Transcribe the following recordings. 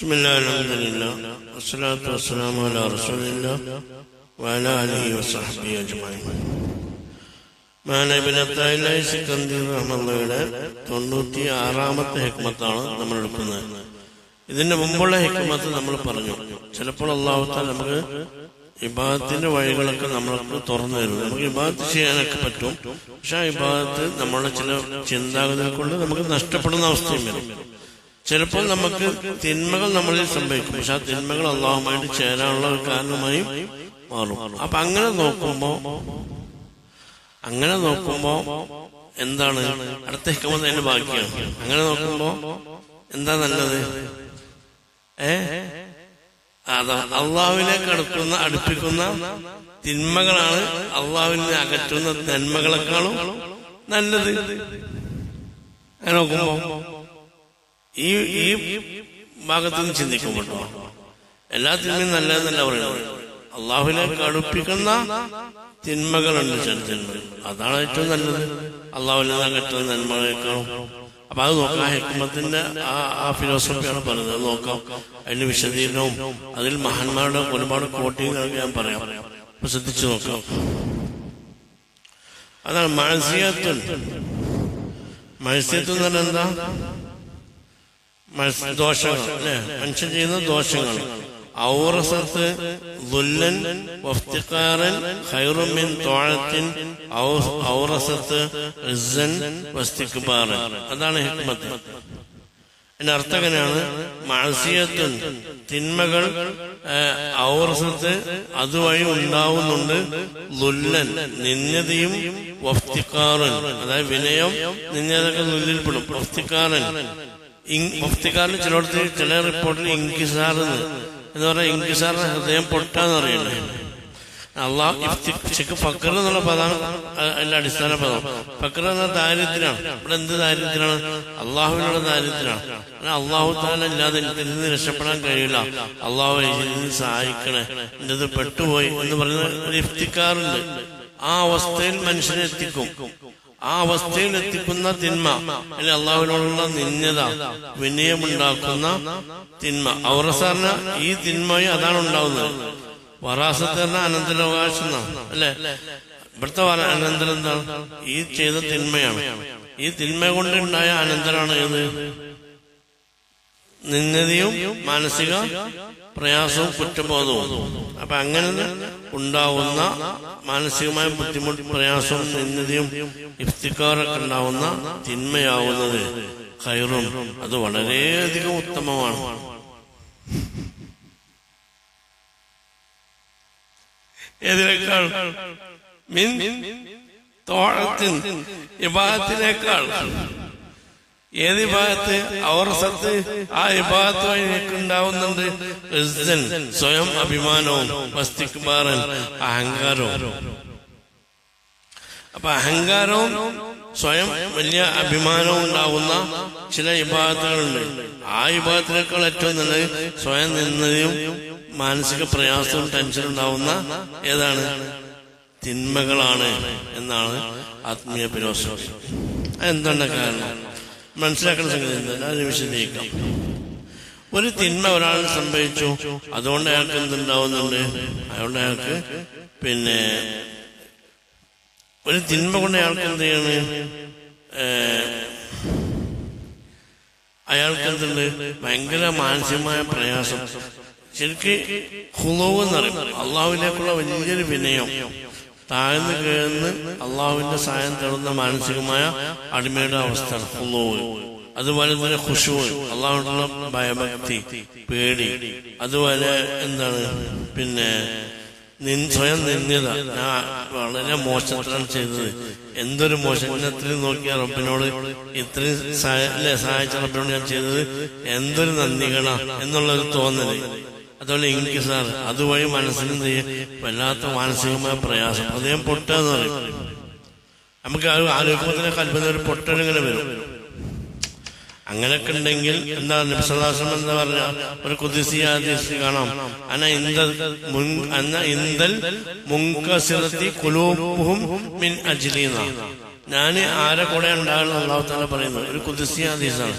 ബിസ്മില്ലാഹിൽ ഹംദുലില്ലാഹ് വസ്സലാത്തു വസ്സലാമു അലാ റസൂലില്ലാഹ് വഅലാ ആലിഹി വസഹ്ബിഹി അജ്മഈൻ. മഹാനായ ഇബ്നു അത്താഇല്ലാഹി സിക്കന്ദി റഹ്മത്തുള്ളാഹിയുടെ 96ാമത്തെ ഹിക്മത്താണ് നമ്മൾ എടുക്കുന്നത്. ഇതിന്റെ മുമ്പുള്ള ഹിക്മത്ത് നമ്മൾ പറഞ്ഞു. ചിലപ്പോൾ അല്ലാഹു തആല നമുക്ക് ഇബാദത്തിന്റെ വഴികളൊക്കെ നമ്മൾക്ക് തുറന്നു തരും. നമുക്ക് ഇബാദത്ത് ചെയ്യാനൊക്കെ പറ്റും. പക്ഷെ ആ ഇബാദത്ത് നമ്മളുടെ ചില ചിന്താഗതികൾ കൊണ്ട് നമുക്ക് നഷ്ടപ്പെടുന്ന അവസ്ഥയും വരും. ചിലപ്പോൾ നമുക്ക് തിന്മകൾ നമ്മളിൽ സംഭവിക്കും. പക്ഷെ ആ തിന്മകൾ അല്ലാഹുമായിട്ട് ചേരാനുള്ള ഒരു കാരണമായും മാറും. അപ്പൊ അങ്ങനെ നോക്കുമ്പോ എന്താണ് അടുത്ത ഹിക്മത്ത് അതിന്റെ ബാക്കിയാണ്. അങ്ങനെ നോക്കുമ്പോ എന്താ നല്ലത്? അതാ അള്ളാഹുവിലേക്ക് അടുപ്പിക്കുന്ന തിന്മകളാണ് അള്ളാഹുവിനെ അകറ്റുന്ന നന്മകളെക്കാളും നല്ലത്. അങ്ങനെ നോക്കുമ്പോ ഈ ഭാഗത്തുനിന്ന് ചിന്തിക്കുമ്പോൾ എല്ലാ തിന്മയും നല്ലതെന്നല്ല പറയുന്നത്. അള്ളാഹുവിലേക്ക് അടുപ്പിക്കുന്ന തിന്മകളുണ്ട് ചില തിന്മകൾ, അതാണ് ഏറ്റവും നല്ലത് അള്ളാഹുവിനെ അകറ്റുന്ന നന്മകളെക്കാളും. അപ്പൊ അത് നോക്കാം. ഹിക്മത്തിന്റെ ആ ഫിലോസഫിയാണ് പറയുന്നത്. അത് നോക്കാം. അതിന്റെ വിശദീകരണവും അതിൽ മഹാന്മാരുടെ ഒരുപാട് കോട്ടിങ്ങൊക്കെ ഞാൻ പറയാം. അപ്പൊ ശ്രദ്ധിച്ചു നോക്കാം. അതാണ് മഅസിയത്തുൻ എന്ന് പറഞ്ഞാൽ എന്താ? ദോഷങ്ങൾ, അല്ലെ? മനുഷ്യൻ ചെയ്യുന്ന ദോഷങ്ങൾ. ഔറസത്ത് ദുല്ലൻ വഫ്തിഖാറൻ ഖൈറും മിൻ ത്വാഅത്തിൻ ഔറസത്ത് ഇസ്സൻ വസ്തിക്ബാറൻ. അതാണ് ഹിക്മത്ത്. അതിന്റെ അർത്ഥം എങ്ങനെയാണ്? മഅസിയത്തുൻ തിന്മകൾ, ഔറസത്ത് അതുവഴി ഉണ്ടാവുന്നുണ്ട്, ദുല്ലൻ നിന്ദതയും, വഫ്തിഖാറൻ അതായത് വിനയം, നിന്ദതൊക്കെ ദുല്ലിൽപ്പെടും. വഫ്തിഖാറൻ മുഫ്തിക്കാരന് ചില റിപ്പോർട്ടിൽ ഇൻകിസാർ എന്ന് പറഞ്ഞാൽ ഇൻകിസാറിന് ഹൃദയം പൊട്ടാന്ന് അറിയണ്ടേ. ഫക്കർ എന്നുള്ള പദമാണ് അതിന്റെ അടിസ്ഥാന പദം. ഫക്കർ എന്ന ദാരിദ്ര്യമാണ്. ഇവിടെ എന്ത് ദാരിദ്ര്യമാണ്? അള്ളാഹുവിനുള്ള ദാരിദ്ര്യമാണ്. അള്ളാഹു താല ഇല്ലാതെ എനിക്ക് ഇതിൽ നിന്ന് രക്ഷപ്പെടാൻ കഴിയില്ല, അള്ളാഹു ഇതിന് സഹായിക്കണേ, എന്റെ ഇത് പെട്ടുപോയി എന്ന് പറയുന്ന ഒരു ഇഫ്തിക്കാറുണ്ട്. ആ അവസ്ഥയിൽ മനുഷ്യനെ എത്തിക്കും. ആ അവസ്ഥയിൽ എത്തിക്കുന്ന തിന്മ, അല്ലെങ്കിൽ അള്ളാഹുവിനോടുള്ള നിന്ദത, വിനയമുണ്ടാക്കുന്ന തിന്മ. ഔറസാറിന് ഈ തിന്മയും അതാണ് ഉണ്ടാവുന്നത്. വറാസത്തിന് അനന്തരാവകാശം എന്നാണ്, അല്ലെ? ഇവിടുത്തെ അനന്തരം എന്താണ്? ഈ ചെയ്ത തിന്മയാണ്. ഈ തിന്മ കൊണ്ടുണ്ടായ അനന്തരമാണ് ഏത്? നിന്ദതയും മാനസിക പ്രയാസവും കുറ്റബോധവും. അപ്പൊ അങ്ങനെ ഉണ്ടാവുന്ന മാനസികമായ ബുദ്ധിമുട്ട്, പ്രയാസവും നിന്ദതയും ഇഫ്തിഖാറൊക്കെ ഉണ്ടാവുന്ന തിന്മയാവുന്നത് ഖൈറും, അത് വളരെയധികം ഉത്തമമാണ്. ഏതിനേക്കാൾ? മിൻ ത്വാഅത്തിൻ ഇബാദത്തിനേക്കാൾ. ഏത് ഇബാദത്ത്? ഔറസത്ത്. ആ ഇബാദത്ത് വഴി ഉണ്ടാവുന്നുണ്ട് ഇസ്സൻ സ്വയം അഭിമാനവും, വസ്തിക്ബാറൻ അഹങ്കാരവും. അപ്പൊ അഹങ്കാരവും സ്വയം വലിയ അഭിമാനവും ഉണ്ടാവുന്ന ചില ഇബാദത്തുകളുണ്ട്. ആ ഇബാദത്തിനേക്കാൾ ഏറ്റവും നല്ലത് സ്വയം നിന്നതും മാനസിക പ്രയാസവും ടെൻഷൻ ഉണ്ടാവുന്ന ഏതാണ്? തിന്മകളാണ് എന്നാണ് ആത്മീയ ഫിലോസഫി. എന്താണ് കാരണം? മനസ്സിലാക്കുന്ന സംഗതി എന്താ? അത് വിശദീകരിക്കാം. ഒരു തിന്മ ഒരാളിന് സംഭവിച്ചു, അതുകൊണ്ട് അയാൾക്ക് എന്തുണ്ടാവുന്നുണ്ട്? അതുകൊണ്ട് അയാൾക്ക് ഒരു തിന്മ കൊണ്ട് അയാൾക്ക് എന്ത് ചെയ്യാണ്? അയാൾക്ക് എന്തുണ്ട്? ഭയങ്കര മാനസികമായ പ്രയാസം. ശരിക്ക് ഖുളൂവ് എന്നറിയും. അള്ളാഹുവിലേക്കുള്ള വലിയൊരു വിനയം, താഴ്ന്നു കേൾന്ന് അള്ളാഹുവിന്റെ സഹായം തേടുന്ന മാനസികമായ അടിമയുടെ അവസ്ഥ ഖുളൂവ്. അതുപോലെ തന്നെ ഖുശൂ, അള്ളാഹുവിനുള്ള ഭയഭക്തി, പേടി. അതുപോലെ എന്താണ് സ്വയം നിന്ദത. ഞാൻ വളരെ മോശത്തിലാണ് ചെയ്തത്, എന്തൊരു മോശം, ഇത്രയും നോക്കിയ റബ്ബിനോട്, ഇത്രയും സഹായിച്ച റബ്ബിനോട് ഞാൻ ചെയ്തത് എന്തൊരു നന്ദികളാ എന്നുള്ളൊരു തോന്നല്. അതുപോലെ ഇൻകിസാർ, അതുവഴി മനസ്സിന് വല്ലാത്ത മാനസികമായ പ്രയാസം, ഹൃദയം പൊട്ടുക എന്ന് പറയും. നമുക്ക് ആലോചിക്കുമ്പോൾ കൽപ്പന ഒരു പൊട്ടലിങ്ങനെ വരും. അങ്ങനെയൊക്കെ ഉണ്ടെങ്കിൽ എന്താ നബി സല്ലല്ലാഹു അലൈഹി വസല്ലം എന്താ പറഞ്ഞ ഒരു ഖുദ്സിയ ഹദീസ് കാണാം. ഇൻദൽ മുൻകസിറത്തി ഖുലൂബുഹും മിൻ അജ്ലിന. ഞാൻ ആരെ കൂടെ ഉണ്ടാകുന്ന അല്ലാഹു തആല പറയുന്നത് ഒരു ഖുദ്സിയ ഹദീസാണ്.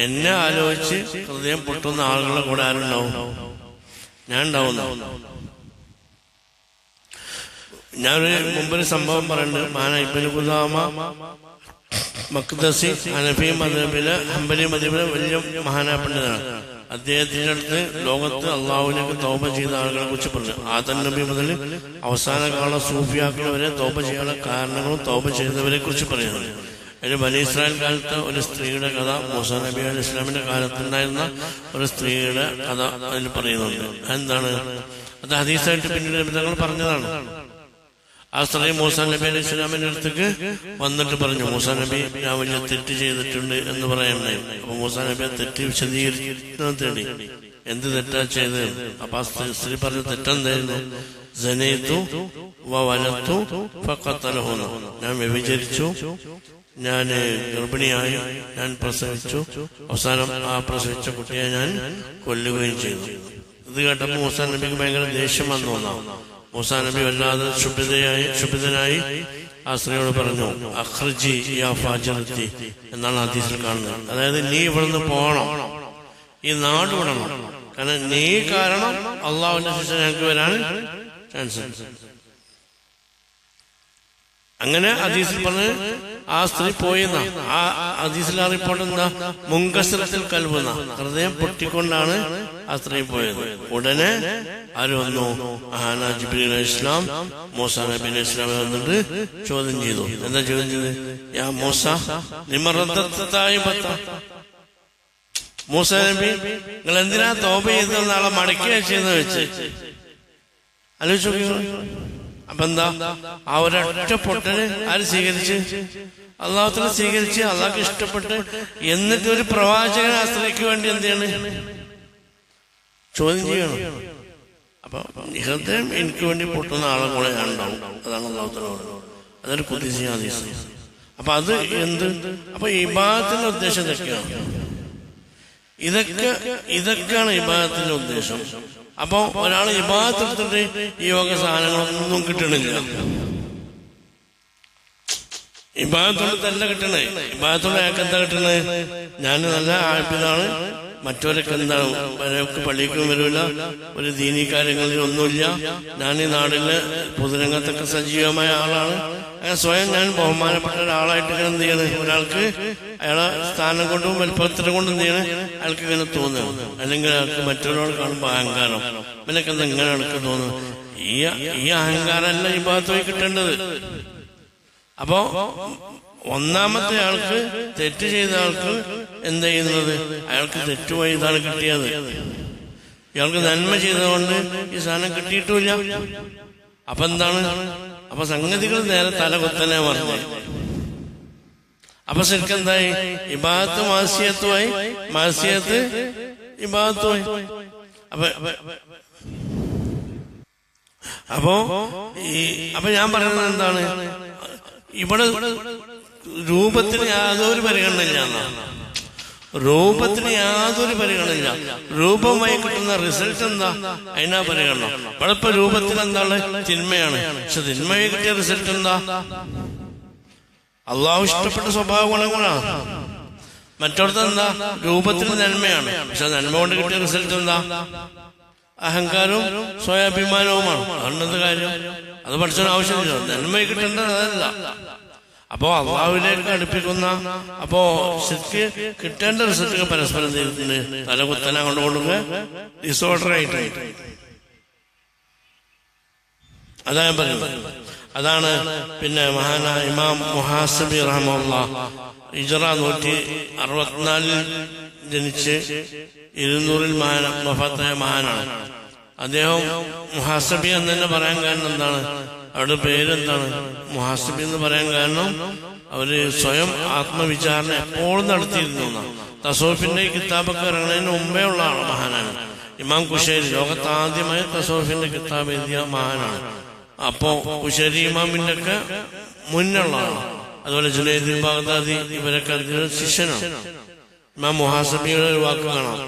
എന്നെ ആലോചിച്ച് ഹൃദയം പൊട്ടുന്ന ആളുകളുടെ കൂടെ ആരുണ്ടാവും? ഞാൻ ഉണ്ടാവുന്ന. ഞാനൊരു മുമ്പൊരു സംഭവം പറയുന്നുണ്ട്. മഹാനായ ഇബ്നു ഖുദാമ മഖ്ദസി ഹനഫി മദ്ഹബിലെ ഹംബലി മദ്ഹബിലെ വലിയ മഹാനായ പണ്ഡിതനാണ്. അദ്ദേഹത്തിന്റെ അടുത്ത് ലോകത്ത് അള്ളാഹുവിലേക്ക് തൗബ ചെയ്ത ആളുകളെ കുറിച്ച് പറഞ്ഞു. ആദം നബി മുതൽ അവസാന കാല സൂഫിയാക്കൾ വരെ തൗബ ചെയ്യാനുള്ള കാരണങ്ങളും തൗബ ചെയ്തവരെ കുറിച്ച് പറയുന്നത്. അതിൽ ബനി ഇസ്രായേൽ കാലത്ത് ഒരു സ്ത്രീയുടെ കഥ, മൂസാ നബി അലൈഹി ഇസ്ലാമിന്റെ കാലത്തുണ്ടായിരുന്ന ഒരു സ്ത്രീയുടെ കഥ അതിൽ പറയുന്നുണ്ട്. എന്താണ് അത്? ഹദീസായിട്ട് പിന്നീട് നബിതങ്ങൾ പറഞ്ഞതാണ്. ആ സ്ത്രീ മൂസാ നബി അലൈഹി ഇസ്ലാമിന്റെ അടുത്തേക്ക് വന്നിട്ട് പറഞ്ഞു, മൂസാ നബി ഞാൻ വലിയ തെറ്റ് ചെയ്തിട്ടുണ്ട് എന്ന് പറയുണ്ടായി. അപ്പൊ മൂസാ നബി ആ തെറ്റ് വിശദീകരിക്കാൻ തേടി. എന്ത് തെറ്റാ ചെയ്ത്? അപ്പൊ ആ സ്ത്രീ പറഞ്ഞ തെറ്റെന്തായിരുന്നു? സനൈതു വവലതു ഫഖതലഹു, ഞാൻ വ്യഭിചരിച്ചു, ഞാൻ ഗർഭിണിയായി, ഞാൻ പ്രസവിച്ചു, അവസാനം ആ പ്രസവിച്ച കുട്ടിയെ ഞാൻ കൊല്ലുകയും ചെയ്തു. ഇത് കേട്ടപ്പോ മൂസാ നബിക്ക് ഭയങ്കര ദേഷ്യം വന്നു. മൂസാ നബി വല്ലാതെ ക്ഷുഭിതനായി ആ സ്ത്രീയോട് പറഞ്ഞു, അഖ്റിജി യാ ഫാജിറത്തി എന്നാണ് ഹദീസിൽ കാണുന്നത്. അതായത് നീ ഇവിടുന്ന് പോകണം, ഈ നാട് വിടണം, കാരണം നീ കാരണം അള്ളാഹുവിന്റെ ശിക്ഷ ഞങ്ങൾക്ക് വരാൻ ചാൻസ്. അങ്ങനെ ഹദീസിൽ പറഞ്ഞ് ആ സ്ത്രീ പോയിന്ന. ആ ഹദീസിൽ ആ റിപ്പോർട്ട് എന്താ? മുങ്കസറത്തിൽ കൽബുന്ന, ഹൃദയം പൊട്ടിക്കൊണ്ടാണ് ആ സ്ത്രീ പോയത്. ഉടനെ ആര് വന്നു? ജിബ്രീൽ അലൈഹി ഇസ്ലാം മൂസാ നബി അലൈഹി ഇസ്ലാമെ വന്നിട്ട് ചോദ്യം ചെയ്തു. എന്താ ചോദ്യം ചെയ്ത്? യാ മൂസ മൂസാ നബി, നിങ്ങൾ എന്തിനാ തൗബ ചെയ്ത നാളെ മടക്കി അയച്ചെന്ന് വെച്ച് ആലോചിച്ചു. അപ്പൊ എന്താ? ആ ഒരൊറ്റ പൊട്ടന് ആര് സ്വീകരിച്ച്? അള്ളാഹുവിനെ സ്വീകരിച്ച്, അള്ളാഹ്ക്ക് ഇഷ്ടപ്പെട്ട്. എന്നിട്ട് ഒരു പ്രവാചകൻ ആ സ്ത്രീക്ക് വേണ്ടി എന്ത് ചെയ്യണ്? ചോദ്യം ചെയ്യണം. അപ്പൊ ഹൃദയം എനിക്ക് വേണ്ടി പൊട്ടുന്ന ആളെ കൂടെ ഞാൻ ഉണ്ടാവും. അതാണ് അള്ളാഹുവിനോട്. അതൊരു ഖുദ്സി ഹദീസ്. അപ്പൊ അത് എന്ത്? അപ്പൊ ഇബാദത്തിന്റെ ഉദ്ദേശം ഇതൊക്കെയാണ് ഇബാദത്തിന്റെ ഉദ്ദേശം. അപ്പൊ ഒരാൾ ഇബാദത്ത് എടുത്തിട്ട് ഈ വക സാധനങ്ങളൊന്നും കിട്ടണില്ല. ഇബാദത്തോട് തന്നെ കിട്ടണേ. ഇബാദത്തോട് അയാൾക്ക് എന്താ കിട്ടണേ? ഞാൻ നല്ല ആഴ്പിതാണ്, മറ്റവരൊക്കെ എന്താണ്, അവരൊക്കെ പള്ളിക്കും വരില്ല, ഒരു ദീനീ കാര്യങ്ങളിൽ ഒന്നുമില്ല, ഞാൻ ഈ നാടിലെ പൊതുരംഗത്തൊക്കെ സജീവമായ ആളാണ്, അങ്ങനെ സ്വയം ഞാൻ ബഹുമാനപ്പെട്ട ഒരാളായിട്ട് ഇങ്ങനെ എന്ത് ചെയ്യണേ? ഒരാൾക്ക് അയാളെ സ്ഥാനം കൊണ്ടും വലിപ്പത്തിനെ കൊണ്ടും എന്ത് ചെയ്യണേ? അയാൾക്ക് ഇങ്ങനെ തോന്നുന്നു. അല്ലെങ്കിൽ അയാൾക്ക് മറ്റൊരാൾ കാണുമ്പോൾ അഹങ്കാരം, ഇവനൊക്കെ എന്താ ഇങ്ങനെ അയാൾക്ക് തോന്നുന്നു. ഈ അഹങ്കാരമല്ല ഈ ഭാഗത്ത് പോയി കിട്ടേണ്ടത്. അപ്പോ ഒന്നാമത്തെ ആൾക്ക്, തെറ്റ് ചെയ്ത ആൾക്ക് എന്താ ചെയ്യുന്നത്? അയാൾക്ക് തെറ്റുപോയി ഇതാണ് കിട്ടിയത്. ഇയാൾക്ക് നന്മ ചെയ്തതുകൊണ്ട് ഈ സാധനം കിട്ടിയിട്ടില്ല. അപ്പൊ എന്താണ്? അപ്പൊ സംഗതികൾ നേരെ തലകുത്തനെ പറഞ്ഞു. അപ്പൊ ശരിക്കും എന്തായി? ഇബാദത്ത് മാസിയത്തുമായി, മാസിയത്ത് ഇബാദത്തുമായി. അപ്പൊ ഞാൻ പറയുന്നത് എന്താണ്? ഇവിടെ രൂപത്തിന് യാതൊരു പരിഗണനയില്ല. രൂപത്തിന് യാതൊരു പരിഗണനയില്ല. രൂപമായി കിട്ടുന്ന റിസൾട്ട് എന്താ? അതിനാ പരിഗണന. ഇവിടെ ഇപ്പൊ രൂപത്തിന് എന്താണ്? തിന്മയാണ്. പക്ഷെ തിന്മയെ കിട്ടിയ റിസൾട്ട് എന്താ? അള്ളാഹു ഇഷ്ടപ്പെട്ട സ്വഭാവ ഗുണങ്ങളാണ്. മറ്റോടത്ത് എന്താ? രൂപത്തിന് നന്മയാണ്, പക്ഷെ നന്മ കൊണ്ട് കിട്ടിയ റിസൾട്ട് എന്താ? അഹങ്കാരവും സ്വയാഭിമാനവുമാണ്. അന്നത് കാര്യം. അത് പഠിച്ചതിന് ആവശ്യമില്ല. നന്മ കിട്ടേണ്ടത് അതല്ല. അപ്പോ അള്ളാഹുവിലേക്ക് അടുപ്പിക്കുന്ന, അപ്പോ ശരിക്ക് കിട്ടേണ്ട റിസൾട്ടുകൾ പരസ്പരം ചെയ്തിട്ടുണ്ട്. തലകുത്തന കൊണ്ടുകൊണ്ടുക ഡിസോർഡർ ആയിട്ട്. അതാ ഞാൻ പറയുന്നത്. അതാണ് പിന്നെ മഹാനായ ഇമാം മുഹാസിബി റഹ്മത്തുള്ളാഹി ഹിജ്റ 164 ജനിച്ച് 200 വഫാത്തായ മഹാനാണ്. അദ്ദേഹം മുഹാസിബി എന്ന് തന്നെ പറയാൻ കാരണം എന്താണ്? അവരുടെ പേരെന്താണ്? മുഹാസിബി എന്ന് പറയാൻ കാരണം അവര് സ്വയം ആത്മവിചാരണ എപ്പോഴും നടത്തിയിരുന്നു. തസോഫിന്റെ കിതാബൊക്കെ ഇറങ്ങുന്നതിന് മുമ്പേ ഉള്ള ആള് മഹാനാണ്. ഇമാം കുശൈരി ലോകത്ത് ആദ്യമായി തസോഫിന്റെ കിതാബ് എഴുതിയ മഹാനാണ്. അപ്പോ കുശൈരി ഇമാമിന്റെ ഒക്കെ മുന്നുള്ള ആളാണ്. അതുപോലെ ജുനൈദ് ബഗ്ദാദി ഇവരൊക്കെ അദ്ദേഹം ശിഷ്യനാണ്. ഇമാം മുഹാസിബിയുടെ ഒരു വാക്ക് കാണാം,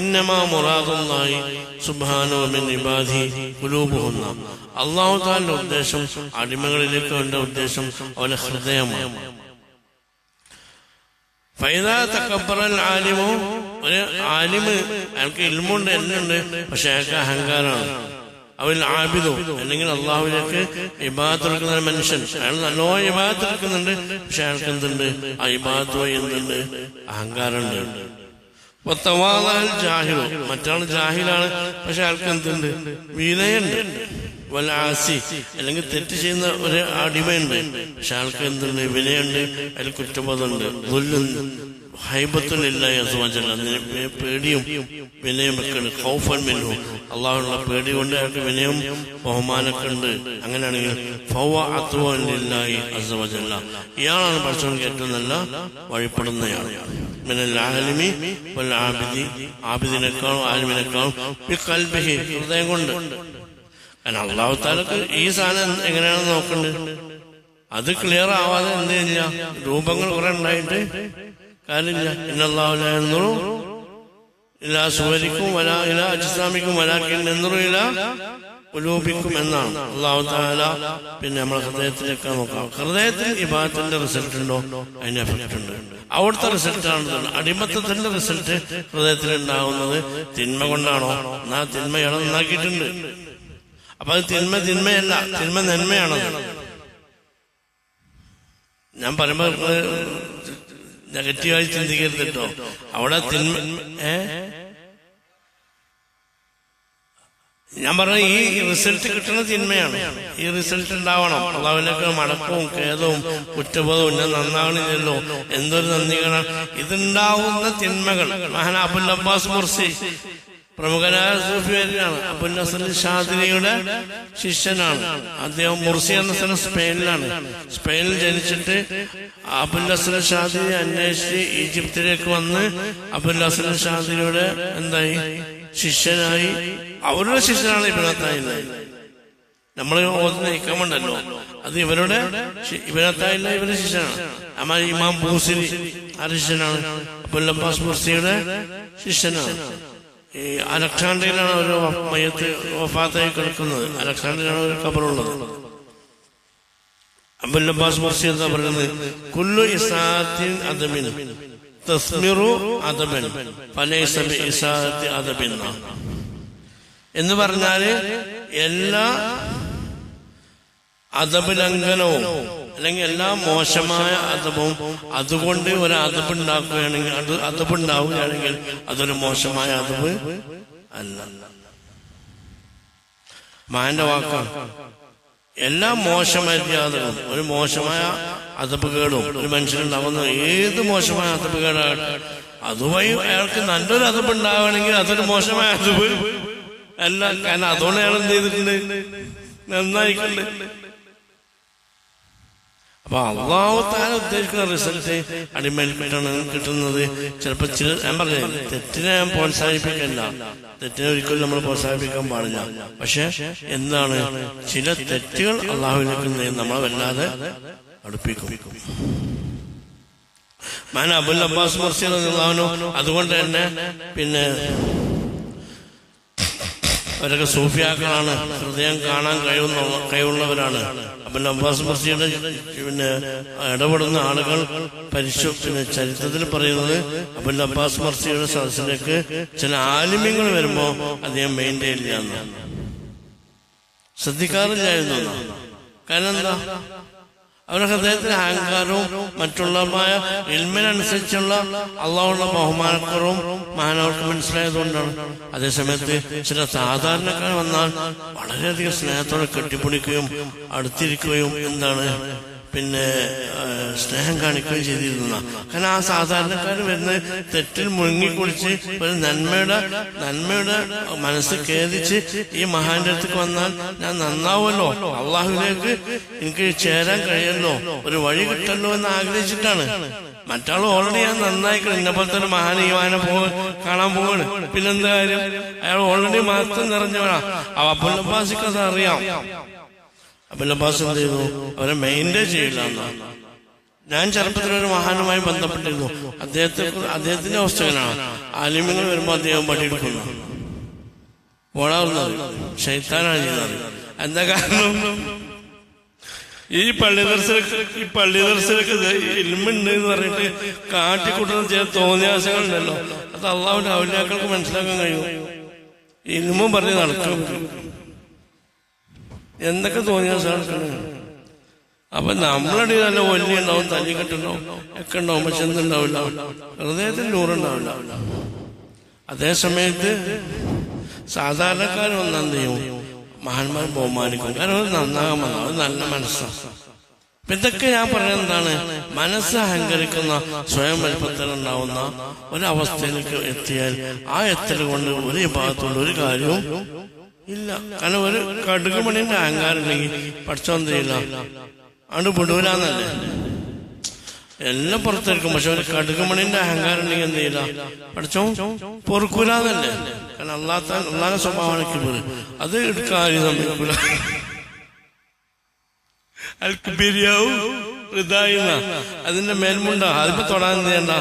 ഇന്നമാ മുറാദുല്ലാഹി സുബ്ഹാനഹു മിൻ ഇബാദി ഖുലൂബുഹും. അല്ലാഹു തആലയുടെ ഉദ്ദേശം, അടിമകളിലേക്ക് അവന്റെ ഉദ്ദേശം അവന്റെ ഹൃദയമാണ്. ഫൈദാ തകബ്ബറൽ ആലിമു, ഒരു ആലിമ് അയാൾക്ക് ഇൽമുണ്ട് എന്നുണ്ട്, പക്ഷെ അയാൾക്ക് അഹങ്കാരമാണ്. അവൽ ആബിദു, അല്ലെങ്കിൽ അള്ളാഹുവിലേക്ക് ഇബാദത്ത് എടുക്കുന്ന മനുഷ്യൻ, അയാൾ നല്ലോണം ഇബാദത്ത് എടുക്കുന്നുണ്ട്, പക്ഷെ അയാൾക്ക് എന്തുണ്ട്? ആ ഇബാദത്ത് വഴി എന്തുണ്ട്? അഹങ്കാരമുണ്ട്. ജാഹിലു, മറ്റാൾ ജാഹിലാണ്, പക്ഷെ അയാൾക്ക് എന്തുണ്ട്? വിനയുണ്ട്. വലാസി, അല്ലെങ്കിൽ തെറ്റ് ചെയ്യുന്ന ഒരു അടിമയുണ്ട്, പക്ഷെ ആൾക്ക് എന്തുണ്ട്? വിനയുണ്ട്, അതിൽ കുറ്റബോധമുണ്ട്. ഹൈബത്തുനില്ല, പേടിയും വിനയം ഒക്കെ ഉണ്ട്. ഖൗഫൻ മിൻഹു, അള്ളാഹുവിനുള്ള പേടി കൊണ്ട് അയാൾക്ക് വിനയം ബഹുമാനമൊക്കെ ഉണ്ട്. അങ്ങനെയാണെങ്കിൽ ഫവ അത്വൻ ലില്ലാഹി അസ്സ വജല്ല, ഇയാളാണ് പടച്ചവർക്ക് ഏറ്റവും നല്ല വഴിപ്പെടുന്നയാൾ. മിനൽ ആലിമി വൽ ആബിദി, ആബിദിനേക്കാളും ആലിമിനേക്കാളും ബിഖൽബിഹി, ഹൃദയം കൊണ്ട്. കാരണം അള്ളാഹു തആലക്ക് ഈ സാധനം എങ്ങനെയാണെന്ന് നോക്കണ്ട്. അത് ക്ലിയർ ആവാതെ എന്ത് ചെയ്യില്ല, രൂപങ്ങൾ കുറെ ഉണ്ടായിട്ട് കാര്യമില്ല. ഇന്നല്ലാഹു ലാ യൻദുറു ഇലാ സുവരിക്കും വലാ ഇലാ അജ്സാമിക്കും വലാകിൻ യൻദുറു ഇലാ ഖുലൂബിക്കും എന്നാണ്. അല്ലാഹു തആല പിന്നെ നമ്മളെ ഹൃദയത്തിലേക്ക് നോക്കാം. ഹൃദയത്തിൽ ഇബാദത്തിന്റെ റിസൾട്ട് ഉണ്ടോ? അതിന് എഫക്റ്റ് ഉണ്ട്. അവിടുത്തെ റിസൾട്ടാണ് അടിമത്തത്തിന്റെ റിസൾട്ട് ഹൃദയത്തിൽ ഉണ്ടാകുന്നത്. തിന്മ കൊണ്ടാണോ? എന്നാ തിന്മയാണ് നന്നാക്കിയിട്ടുണ്ട്. അപ്പൊ അത് തിന്മയല്ല, തിന്മ നന്മയാണത്. ഞാൻ പറയുമ്പോ നെഗറ്റീവായി ചിന്തിക്കരുത് കേട്ടോ. അവിടെ ഞാൻ പറഞ്ഞ ഈ റിസൾട്ട് കിട്ടുന്ന തിന്മയാണ്. ഈ റിസൾട്ട് ഉണ്ടാവണം. അള്ളാഹുവിലേക്ക് മടക്കവും ഖേദവും കുറ്റബോധവും ഞാൻ നന്നാവണില്ലല്ലോ, എന്തൊരു നന്ദികളാണ്. ഇതുണ്ടാവുന്ന തിന്മകൾ മഹാൻ അബുൽ അബ്ബാസ് മുർസി, പ്രമുഖനായ സൂഫിയാണ്, അബുൽ ഹസൻ ഷാദിലിയുടെ ശിഷ്യനാണ്. അദ്ദേഹം മുർസി എന്ന സ്ഥലം സ്പെയിനിലാണ്. സ്പെയിനിൽ ജനിച്ചിട്ട് അബുൽ ഹസൻ ഷാദിലി അന്വേഷിച്ച് ഈജിപ്തിലേക്ക് വന്ന് അബുൽ ഹസൻ ഷാദിലിയുടെ എന്തായി ശിഷ്യനായി. അവരുടെ ശിഷ്യനാണ് ഇബ്നു അത്തായില്ല. നമ്മൾ ഓതുന്ന ഇക്കാമുണ്ടല്ലോ, അത് ഇവരുടെ ഇബ്നു അത്തായില്ല ഇവരുടെ ശിഷ്യനാണ്. അമ്മ ഇമാം ബൂസിരി ആരുടെ ശിഷ്യനാണ്? അബുൽ അബ്ബാസ് മുർസിയുടെ ശിഷ്യനാണ്. ഈ അലക്സാണ്ട്രിയയിലാണ് ഒരു മയ്യത്ത് വഫാത്തായി കിടക്കുന്നത്. അലക്സാണ്ട്രിയയിലാണ് ഒരു ഖബറുള്ളത്. അബുൽ അബ്ബാസ് മുർസി എന്താ പറയുന്നത്? കുല്ലു ഇസാഅത്തിൻ അദബിൻ തസ്മിറു അദബൻ ഫലൈസ ബിഇസാഅത്തി അദബിൻ എന്ന് പറഞ്ഞാല് എല്ലാ അദബ് ലംഘനവും അല്ലെങ്കിൽ എല്ലാ മോശമായ അദബും അതുകൊണ്ട് ഒരു അദബ് ഉണ്ടാക്കുകയാണെങ്കിൽ, അത് അദബ് ഉണ്ടാവുകയാണെങ്കിൽ അതൊരു മോശമായ അദബ് അല്ല. മാന്റെ വാക്കാണ്. എല്ലാ മോശമര്യാദകളും ഒരു മോശമായ അദബുകേടും ഒരു മനുഷ്യനുണ്ടാകുന്ന ഏത് മോശമായ അദബുകേടാകട്ടെ അതുവഴി അയാൾക്ക് നല്ലൊരു അദബ് ഉണ്ടാവുകയാണെങ്കിൽ അതൊരു മോശമായ അദബ് അല്ല. കാരണം അതുകൊണ്ട് അയാൾ എന്ത് ചെയ്തിട്ടുണ്ട്? നന്നായിട്ടുണ്ട്. അപ്പൊ അല്ലാഹു തആല ഉദ്ദേശിക്കുന്ന റിസൾട്ട് അടിമയിൽ കിട്ടുന്നത് ചിലപ്പോ ഞാൻ പറഞ്ഞേ, തെറ്റിനെ ഞാൻ പ്രോത്സാഹിപ്പിക്കല്ല, തെറ്റിനെ ഒരിക്കലും നമ്മൾ പ്രോത്സാഹിപ്പിക്കാൻ പാടില്ല. പക്ഷെ എന്താണ്, ചില തെറ്റുകൾ അള്ളാഹുവിലേക്ക് നമ്മളെ വല്ലാതെ അടുപ്പിക്കും. മാൻ അബുൽ അബ്ബാസ് മുർസി റളിയല്ലാഹു അൻഹു അതുകൊണ്ട് തന്നെ പിന്നെ അവരൊക്കെ സൂഫിയാക്കളാണ്, ഹൃദയം കാണാൻ കഴിവുള്ളവരാണ്. അബുൽ അബ്ബാസ് മുർസിയുടെ പിന്നെ ഇടപെടുന്ന ആളുകൾ പിന്നെ ചരിത്രത്തിൽ പറയുന്നത് അബുൽ അബ്ബാസ് മുർസിയുടെ സദസ്സിലേക്ക് ചില ആലിമ്യങ്ങൾ വരുമ്പോ അദ്ദേഹം മെയിൻറ്റെയിൻ ചെയ്യാന്ന്, ശ്രദ്ധിക്കാറില്ലായിരുന്നു. കാരണം എന്താ? അവരുടെ ഹൃദയത്തിന് അഹങ്കാരവും മറ്റുള്ളമായ ഇൽമിനനുസരിച്ചുള്ള അള്ളാഹുള്ള ബഹുമാനക്കുറവും മാനവർക്ക് മനസ്സിലായതുകൊണ്ടാണ്. അതേസമയത്ത് ചില സാധാരണക്കാർ വന്നാൽ വളരെയധികം സ്നേഹത്തോടെ കെട്ടിപ്പിടിക്കുകയും അടുത്തിരിക്കുകയും എന്താണ് പിന്നെ സ്നേഹം കാണിക്കുകയും ചെയ്തിരുന്ന. കാരണം ആ സാധാരണക്കാർ വരുന്ന തെറ്റിൽ മുഴുങ്ങിക്കുളിച്ച് ഒരു നന്മയുടെ മനസ്സ് ഖേദിച്ച് ഈ മഹാന്റെ അടുത്തേക്ക് വന്നാൽ ഞാൻ നന്നാവുമല്ലോ, അള്ളാഹുവിലേക്ക് എനിക്ക് ചേരാൻ കഴിയല്ലോ, ഒരു വഴി കിട്ടല്ലോ എന്ന് ആഗ്രഹിച്ചിട്ടാണ്. മറ്റാൾ ഓൾറെഡി ഞാൻ നന്നായിക്കണം, എന്നെ പോലെ തന്നെ മഹാൻ ഈവാനെ കാണാൻ പോവാണ്. പിന്നെന്താ കാര്യം? അയാൾ ഓൾറെഡി മഹത്വം നിറഞ്ഞവനാ. അബുൽ അബ്ബാസിക്ക് അത് അറിയാം. അബുൽ അബ്ബാസ് എന്ത് ചെയ്തു? അവരെ മെയിൻറ്റെയിൻ ചെയ്യില്ല എന്നാണ്. ഞാൻ ചെറുപ്പത്തിലൊരു മഹാനുമായി ബന്ധപ്പെട്ടിരുന്നു. അദ്ദേഹത്തിന്റെ അവസ്ഥകളാണ്. ആലിമ്യങ്ങൾ വരുമ്പോ അദ്ദേഹം പണിയെടുക്കുന്നു, ഓടാവുന്നത് ശൈത്താനാണ് ചെയ്യുന്നത്. എന്താ കാരണം? ഈ പള്ളി ദർശനക്ക് ഇൽമുണ്ട് എന്ന് പറഞ്ഞിട്ട് കാട്ടിക്കൂട്ടുന്ന ചില തോന്നിയാസങ്ങളുണ്ടല്ലോ, അത് അള്ളാഹുവിന്റെ ഔലിയാക്കൾക്ക് മനസ്സിലാക്കാൻ കഴിയും. ഇൽമും പറഞ്ഞ് നടക്കും. എന്തൊക്കെ തോന്നിയാസമാണ്. അപ്പൊ നമ്മളുടെ നല്ല ഒല്ലി ഉണ്ടാവും, തല്ലിക്കെട്ടുണ്ടാവും, ഒക്കെ ഉണ്ടാവും, പക്ഷെ എന്തുണ്ടാവില്ല, ഹൃദയത്തിൽ നൂറുണ്ടാവില്ല. അതേ സമയത്ത് സാധാരണക്കാരൊന്നും എന്ത് ചെയ്യും, മഹാന്മാർ ബഹുമാനിക്കും. കാരണം അത് നന്നാകാൻ വന്നു, അത് നല്ല മനസ്സാണ്. ഇതൊക്കെ ഞാൻ പറയുന്നത് എന്താണ്, മനസ്സ് അഹങ്കരിക്കുന്ന സ്വയം വലിപ്പത്തിലുണ്ടാവുന്ന ഒരവസ്ഥയിലേക്ക് എത്തിയാൽ ആ എത്തൽ കൊണ്ട് ഒരു ഭാഗത്തുള്ള ഒരു കാര്യവും ഇല്ല. കാരണം ഒരു കടുകുമണിന്റെ അഹങ്കാരം ഉണ്ടെങ്കിൽ പഠിച്ചോൻ ചെയ്യില്ല, അത് വിടൂലെന്നല്ലേ, എല്ലാം പുറത്തെടുക്കും. പക്ഷെ ഒരു കടുകുമണിന്റെ അഹങ്കാരം ഉണ്ടെങ്കിൽ എന്ത് ചെയ്യില്ല, പഠിച്ചോ പൊറുക്കൂലെന്നല്ലേ. കാരണം അള്ളാഹുവിന്റെ സ്വഭാവമാണ് കിബിർ, അത് എടുക്കാൻ സമ്മതിക്കൂല. അതിന്റെ മേൽമുണ്ട അതിപ്പോ തൊടാൻ ചെയ്യണ്ട,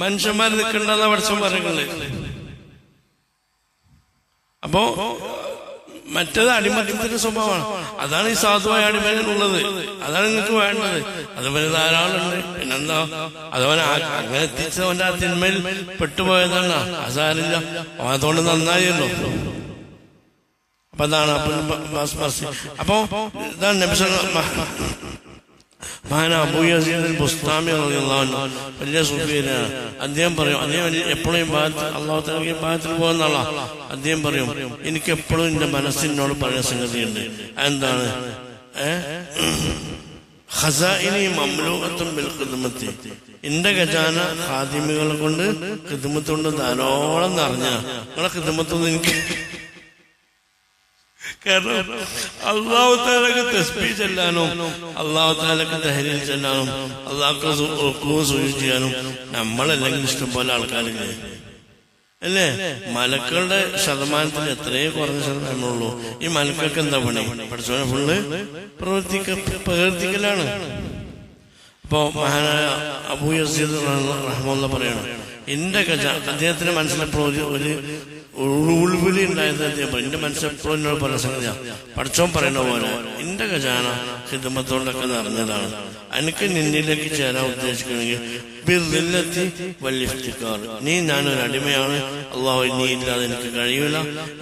മനുഷ്യന്മാർ നിൽക്കണ്ടെന്ന പഠിച്ചോ പറയുന്നത്. അപ്പോ മറ്റേത് അടിമത്തത്തിന്റെ സ്വഭാവമാണ്. അതാണ് ഈ സാധുവായ അടിമനുള്ളത്, അതാണ് നിങ്ങൾക്ക് വേണ്ടത്. അതുപോലെ ധാരാളമുണ്ട്. പിന്നെന്താ, അതവനെ അങ്ങനെ എത്തിച്ചവന്റെ ആ തിന്മയിൽ പെട്ടുപോയതാണ്, അസാരില്ല, അതുകൊണ്ട് നന്നായല്ലോ. അപ്പൊ അതാണ് അപ്പോ ഇതാണ് നബി മഹാന അബൂ യസീദ് അൽ ബുസ്താമി റളിയല്ലാഹു അൻഹു, വലിയ സൂഫിയാണ്. അദ്ദേഹം പറയും, അദ്ദേഹം എപ്പോഴും അള്ളാഹു തആല ഭാഗത്തിൽ പോകുന്ന ആളാ. അദ്ദേഹം പറയും, എനിക്ക് എപ്പോഴും എന്റെ മനസ്സിനോട് പറയുന്ന സംഗതിയുണ്ട്. എന്താണ്, ഖസാഇനി മംലൂഅത്തുൻ ബിൽ ഖിദ്മത്തി, എന്റെ ഖജാന ഖാദിമുകളെ കൊണ്ട് ഖിദ്മത്ത് കൊണ്ട് ധാരാളം നിറഞ്ഞ. നിങ്ങളെ ഖിദ്മത്തൊന്നും എനിക്ക്, കാരണം അള്ളാഹു തആലക്ക് തസ്ബീഹ് ചെല്ലാനും അള്ളാഹു തആലക്ക് തഹ്ലീൽ ചെല്ലാനും അള്ളാഹുക്ക് റുക്കൂ സുജൂദ് ചെയ്യാനും നമ്മളല്ലെങ്കിൽ ഇഷ്ടം പോലെ ആൾക്കാരില്ലേ അല്ലേ? മലക്കളുടെ ശതമാനത്തിൽ എത്രയോ കുറഞ്ഞ ശതമാനമുള്ളൂ. ഈ മലക്കൾക്ക് എന്താ പണി? പഠിച്ചോനെ ഫുള്ള് പ്രവർത്തിക്കലാണ്. അപ്പോ മഹാനായ അബൂ യസീദ് റഹ്മത്തുള്ളാഹി പറയണം, എന്റെ അദ്ദേഹത്തിന്റെ മനസ്സിലെപ്പോഴും ഒരു ഉൾവിളി ഉണ്ടായത്. അദ്ദേഹം പറയും, എന്റെ മനസ്സിലെപ്പോഴും എന്നോട് പറഞ്ഞ സംഗതിയാണ്, പഠിച്ചോൻ പറയുന്ന പോലെ എന്റെ ഖജാന ഖിദ്മത്തോടൊക്കെ നിറഞ്ഞതാണ്. എനിക്ക് നിന്നിലേക്ക് ചേരാൻ ഉദ്ദേശിക്കണമെങ്കിൽ നീ ഞാനൊരു അടിമയാണ്, അള്ളാഹു നീ ഇല്ലാതെ എനിക്ക് കഴിയൂല,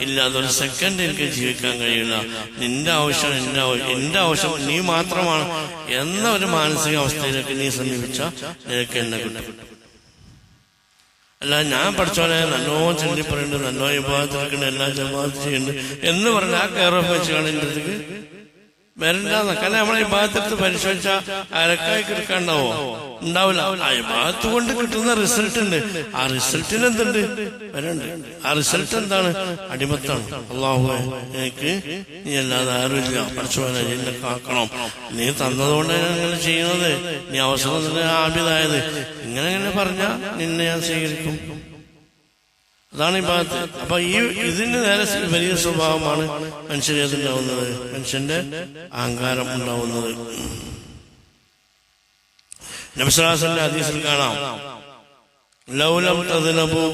ഇല്ലാതെ ഒരു സെക്കൻഡ് എനിക്ക് ജീവിക്കാൻ കഴിയൂല, നിന്റെ ആവശ്യം എന്റെ ആവശ്യം നീ മാത്രമാണ് എന്ന ഒരു മാനസിക അവസ്ഥയിലേക്ക് നീ സമീപിച്ച നിനക്ക് എന്നെ കിട്ടും. അല്ല ഞാൻ പഠിച്ചോനെ നല്ലോണം ചൊല്ലി പറയുന്നുണ്ട്, നല്ലോ വിഭാഗത്തിലേക്കുണ്ട്, എല്ലാ ജമാഅത്ത് ചെയ്യുന്നുണ്ട് എന്ന് പറഞ്ഞ ആ കെയർ ഓഫ് വെച്ചാണ് എൻ്റെ അടുത്തേക്ക് വരണ്ടെന്ന്. കാരണം നമ്മളെ വിഭാഗത്തെടുത്ത് പരിശോധിച്ചാൽ അരക്കായി കിടക്കാണ്ടാവോ? ഉണ്ടാവില്ല. ആ വിഭാഗത്ത് കൊണ്ട് കിട്ടുന്ന റിസൾട്ട് ഉണ്ട്, ആ റിസൾട്ടിന് എന്തുണ്ട് വരണ്ട്. ആ റിസൾട്ട് എന്താണ്? അടിമത്താണ്. അല്ലാഹുവേ എനിക്ക് നീ അല്ലാതെ ആരുമില്ല, പഠിച്ചോനെ എന്നെ കാക്കണം, നീ തന്നതുകൊണ്ട് ഞാൻ ഇങ്ങനെ ചെയ്യുന്നത്, നീ അവസരം തന്നെ ആബിദായത്, ഇങ്ങനെ പറഞ്ഞാൽ നിന്നെ ഞാൻ സ്വീകരിക്കും. അതാണ് ഈ ഭാഗത്ത്. അപ്പൊ ഇതിന് നേരെ വലിയ സ്വഭാവമാണ് മനുഷ്യരേതുണ്ടാവുന്നത്, മനുഷ്യന്റെ അഹങ്കാരം ഉണ്ടാവുന്നത്. നബി സല്ലല്ലാഹു അലൈഹി വസല്ലം ഹദീസിൽ കാണാം, ലൗ ലം തദ്നബു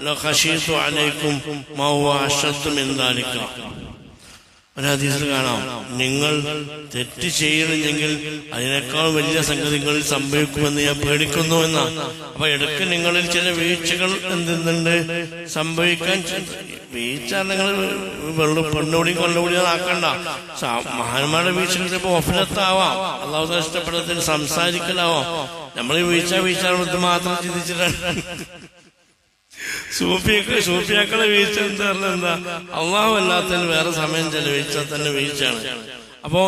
ലഖശീതു അലൈക്കും മാ ഹുവ അശദ്ദു മിൻ ദാലിക. ഒരു ഹദീസിൽ കാണാം, നിങ്ങൾ തെറ്റ് ചെയ്യണമെങ്കിൽ അതിനേക്കാൾ വലിയ സംഗതികളിൽ സംഭവിക്കുമെന്ന് ഞാൻ പേടിക്കുന്നു എന്നാണ്. അപ്പൊ ഇടയ്ക്ക് നിങ്ങളിൽ ചില വീഴ്ചകൾ എന്തുണ്ട് സംഭവിക്കാൻ. വീഴ്ച നിങ്ങൾ പെണ്ണുകൂടി കൊണ്ടുകൂടി ആക്കണ്ട. മഹാന്മാരുടെ വീഴ്ചകൾ ചിലപ്പോൾ ഒഫലത്താവാം, അള്ളാഹു ഇഷ്ടപ്പെടുന്നതിന് സംസാരിക്കലാവാം. നമ്മൾ ഈ വീഴ്ച മാത്രം ചിന്തിച്ചിട്ടാണ്. സൂഫിയാക്കളെ വീഴ്ച എന്ന് പറഞ്ഞാൽ എന്താ? അള്ളാഹു അല്ലാത്തതിന് വേറെ സമയം ചെലവഴിച്ചാൽ തന്നെ വീഴ്ചയാണ്. അപ്പോ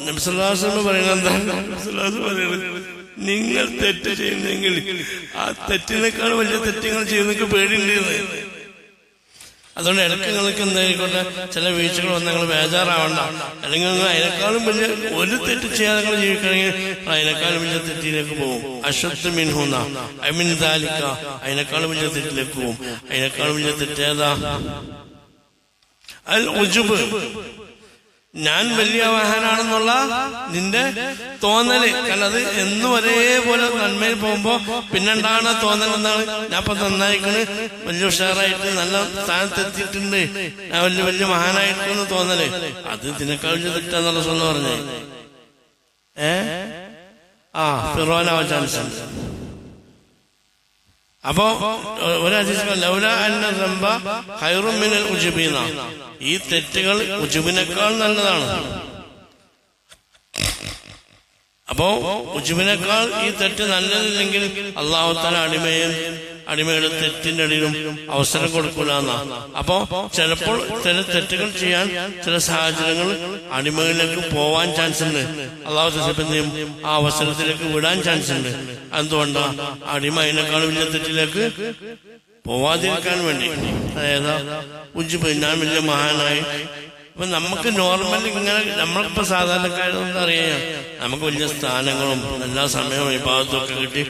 നബി സല്ലല്ലാഹു അലൈഹി വസല്ലം പറയുന്നത് എന്താ? നബി സല്ലല്ലാഹു അലൈഹി വസല്ലം പറയുന്നത്, നിങ്ങൾ തെറ്റ് ചെയ്യുന്നെങ്കിൽ ആ തെറ്റിനേക്കാൾ വലിയ തെറ്റുകൾ ചെയ്യുന്നതിന് പേടിയുണ്ട്. അതുകൊണ്ട് ഇടയ്ക്ക് നിങ്ങൾക്ക് എന്തായിക്കോട്ടെ ചില വീഴ്ചകൾ വന്ന് നിങ്ങൾ ബേജാറാവണ്ട. അല്ലെങ്കിൽ അതിനേക്കാളും വലിയ ഒരു തെറ്റ് ചെയ്യാതെ നിങ്ങൾ ജീവിക്കണമെങ്കിൽ അതിനേക്കാളും വലിയ തെറ്റിലേക്ക് പോകും. അശദ്ദു മിൻഹുന്ന മിൻ ദാലിക, അതിനേക്കാളും വലിയ തെറ്റിലേക്ക് പോകും. അതിനേക്കാളും വലിയ തെറ്റേതാ? അൽ ഉജുബ്, ഞാൻ വലിയ വാഹനാണെന്നുള്ള നിന്റെ തോന്നല്. കാരണം അത് എന്നും ഒരേപോലെ നന്മയിൽ പോകുമ്പോ പിന്നെണ്ടാകുന്ന തോന്നൽ എന്താണ്? ഞാൻ ഇപ്പൊ നന്നായിക്കണ്, വലിയ ഉഷാറായിട്ട് നല്ല സ്ഥാനത്തെത്തിയിട്ടുണ്ട്, ഞാൻ വലിയ മഹാനായിട്ടെന്ന് തോന്നല്. അത് ഇതിനേക്കാൾ വലിയ തെറ്റാന്നുള്ള സ്വന്തം പറഞ്ഞേ. ഫിറോനാവാൻ ചാൻസ് ഉണ്ട്. അപ്പോ ഒരു ഹദീസ് ലൗല അന്ന ദംബ ഖൈറും മിനൽ ഉജ്ബീന, ഈ തെറ്റുകൾ ഉജ്ബിനേക്കാൾ നല്ലതാണ്. അപ്പോ ഉജ്ബിനേക്കാൾ ഈ തെറ്റ് നല്ലതില്ലെങ്കിൽ അല്ലാഹു തആല അടിമയുടെ തെറ്റിന്റെ ഇടയിലും അവസരം കൊടുക്കൂല എന്നാ. അപ്പോ ചിലപ്പോൾ ചില തെറ്റുകൾ ചെയ്യാൻ ചില സാഹചര്യങ്ങൾ അടിമകളിലേക്ക് പോവാൻ ചാൻസ് ഉണ്ട്. അല്ലാഹു തആല ആ അവസരത്തിലേക്ക് വിടാൻ ചാൻസ് ഉണ്ട്. എന്തുകൊണ്ടാ? അടിമ അതിനേക്കാൾ വലിയ തെറ്റിലേക്ക് പോവാതിരിക്കാൻ വേണ്ടി. അതായത് ഉജ്ബ്, ഞാൻ വലിയ മഹാനായി. അപ്പൊ നമുക്ക് നോർമൽ ഇങ്ങനെ നമ്മളിപ്പോ സാധാരണക്കാരെന്ന് അറിയാം, നമുക്ക് വലിയ സ്ഥാനങ്ങളും എല്ലാ സമയവും വിഭാഗത്തൊക്കെ കിട്ടി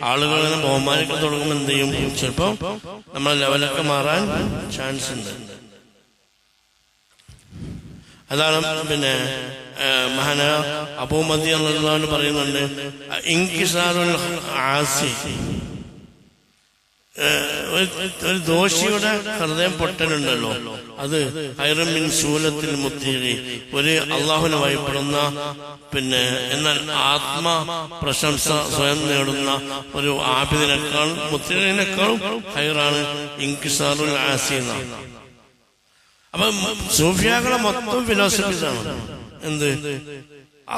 ആളുകളിങ്ങനെ ബഹുമാനിക്കാൻ തുടങ്ങുമ്പോൾ എന്ത് ചെയ്യും? ചിലപ്പോ നമ്മളെ ലെവലൊക്കെ മാറാൻ ചാൻസ് ഉണ്ട്. അതാണ് പിന്നെ മഹാനായ അബൂ മദി റളിയല്ലാഹു പറയുന്നുണ്ട്, ഇൻകിസാറുൽ ആസി, ഒരു ദോഷിയുടെ ഹൃദയം പൊട്ടലുണ്ടല്ലോ, അത് ഖൈറും മിൻ ശൂലത്തിൽ മുത്തീഖി, ഒരു അള്ളാഹുവിനെ ഭയപ്പെടുന്ന പിന്നെ എന്നാൽ ആത്മ പ്രശംസ സ്വയം നേടുന്ന ഒരു ആബിദിനേക്കാൾ മുത്തീഖിനേക്കാളും ഖൈറാണ് ഇൻകിസാറുൽ ആസി എന്നാണ്. അപ്പൊ സൂഫിയാക്കളെ മൊത്തം ഫിലോസഫീസാണ് എന്ത്?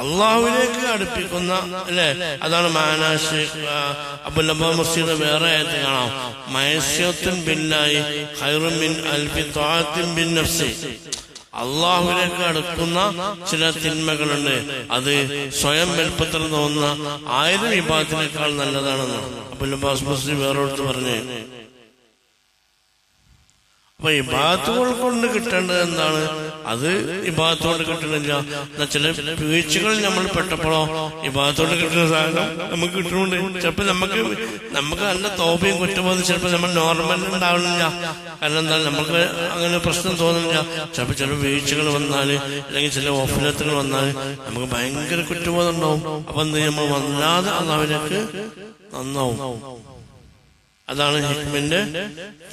അള്ളാഹുവിലേക്ക് അടുപ്പിക്കുന്ന അല്ലെ. അതാണ് മഹാനാശ് അബ്ദുൽ അബ്ബാസ് മുർശിദ് വേറെ ആയത്ത് കാണാം, മയസ്യത്തുൻ ബില്ലാഹി ഖൈറും മിൻ അൽഫി ത്വാഅത്തിൻ ബിൻ നഫ്സി. അള്ളാഹുവിലേക്ക് അടുക്കുന്ന ചില തിന്മകളുണ്ട്, അത് സ്വയം വലുപ്പത്തിൽ തോന്നുന്ന 1000 ഇബാദത്തിനേക്കാൾ നല്ലതാണെന്ന് അബ്ദുൽ അബ്ബാസ് മുർശിദ് വേറൊരിടത്ത് പറഞ്ഞു. അപ്പൊ ഇബാദത്തുകൾ കൊണ്ട് കിട്ടേണ്ടത് എന്താണ്? അത് ഇബാദത്തോട് കിട്ടണില്ല. ചില വീഴ്ചകളിൽ നമ്മൾ പെട്ടപ്പോഴോ ഇബാദത്തോട് കിട്ടുന്ന സാധനം നമുക്ക് കിട്ടുന്നുണ്ട്. ചിലപ്പോ നമുക്ക് നല്ല തോപയും കുറ്റബോധം ചിലപ്പോൾ നമ്മൾ നോർമൽ ഉണ്ടാവണില്ല. കാരണം എന്താ, നമുക്ക് അങ്ങനെ പ്രശ്നം തോന്നുന്നില്ല. ചിലപ്പോൾ ചില വീഴ്ചകൾ വന്നാല് അല്ലെങ്കിൽ ചില ഓഫലത്തുകൾ വന്നാല് നമുക്ക് ഭയങ്കര കുറ്റബോധം ഉണ്ടാവും. അപ്പൊ എന്ത് നമ്മൾ വല്ലാതെ അള്ളാഹുവിലേക്ക് നന്നാവും. അതാണ് ഹിക്മിന്റെ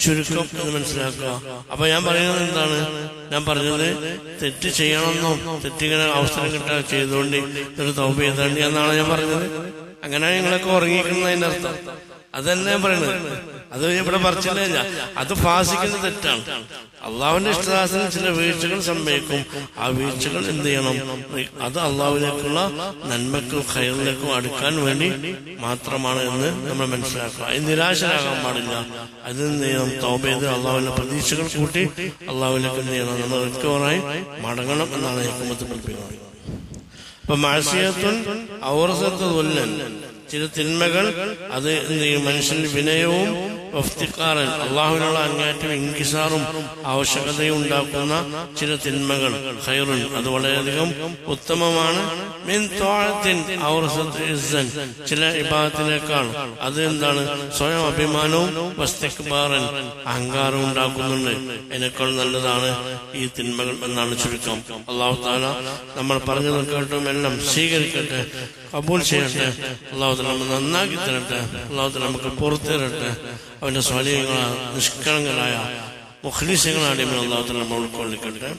ചുരുക്കം എന്ന് മനസ്സിലാക്കുക. അപ്പൊ ഞാൻ പറയുന്നത് എന്താണ്? ഞാൻ പറഞ്ഞത് തെറ്റ് ചെയ്യണമെന്നോ തെറ്റിങ്ങനെ അവസരം കിട്ടാൻ ചെയ്തുകൊണ്ട് ഒരു തൗബ ചെയ്താണ്ട് എന്നാണ് ഞാൻ പറഞ്ഞത്. അങ്ങനെ നിങ്ങളൊക്കെ ഉറങ്ങിക്കുന്നതിന്റെ അർത്ഥം അതന്നെ ഞാൻ പറയുന്നത്. അത് ഇവിടെ പറിച്ചില്ല, അത് ഫാസിക്കുന്ന തെറ്റാണ്. അള്ളാഹുവിന്റെ ഇഷ്ടദാസന് ചില വീഴ്ചകൾ സംഭവിക്കും. ആ വീഴ്ചകൾ എന്ത് ചെയ്യണം? അത് അള്ളാഹുവിലേക്കുള്ള നന്മക്കും ഖൈറിലേക്കും അടുക്കാൻ വേണ്ടി മാത്രമാണ് എന്ന് നമ്മൾ മനസ്സിലാക്കുക. അത് നിരാശരാകാൻ പാടില്ല. അതിൽ എന്ത് ചെയ്യണം? തൗബ ചെയ്ത് അള്ളാഹുവിന്റെ പ്രതീക്ഷകൾ കൂട്ടി അള്ളാഹുവിലേക്ക് എന്ത് ചെയ്യണം? നമ്മൾ റിക്കവറായി മടങ്ങണം എന്നാണ് ഹിക്മത്ത് പഠിപ്പിക്കുന്നത്. അപ്പൊ മഅസിയത്തുൻ ഔറസത്തു ദുല്ലൻ, ചില തിന്മകൾ അത് എന്ത് ചെയ്യും? മനുഷ്യന്റെ വിനയവും വഫ്തിഖാറൻ, അള്ളാഹുവിനുള്ള അങ്ങേറ്റം ഇൻകിസാറും ആവശ്യകതയും ഉണ്ടാക്കുന്ന ചില തിന്മകൾ ഖൈറുൻ, അത് വളരെയധികം ഉത്തമമാണ്. മിൻ ത്വാഅത്തിൻ ഔറസത്തു ഇസ്സൻ, ചില ഇബാദത്തിനേക്കാൾ അത് എന്താണ്? സ്വയം അഭിമാനവും വസ്തിക്ബാറൻ, അഹങ്കാരവും ഉണ്ടാക്കുന്നുണ്ട്. അതിനേക്കാൾ നല്ലതാണ് ഈ തിന്മകൾ എന്നാണ് ചുരുക്കം. അല്ലാഹു തആല നമ്മൾ പറഞ്ഞതും കേട്ടും എല്ലാം സ്വീകരിക്കട്ടെ, കബൂൽ ചെയ്യട്ടെ. അല്ലാഹു തആല നന്നാക്കി തരട്ടെ. അല്ലാഹു തആല നമുക്ക് പുറത്തു തരട്ടെ. അവന്റെ സ്വാലിഹീങ്ങളായ നിഷ്കളങ്കരായ മുഖ്ലിസുകളായ അല്ലാഹു തആല നമ്മൾ ഉൾക്കൊള്ളിക്കട്ടെ.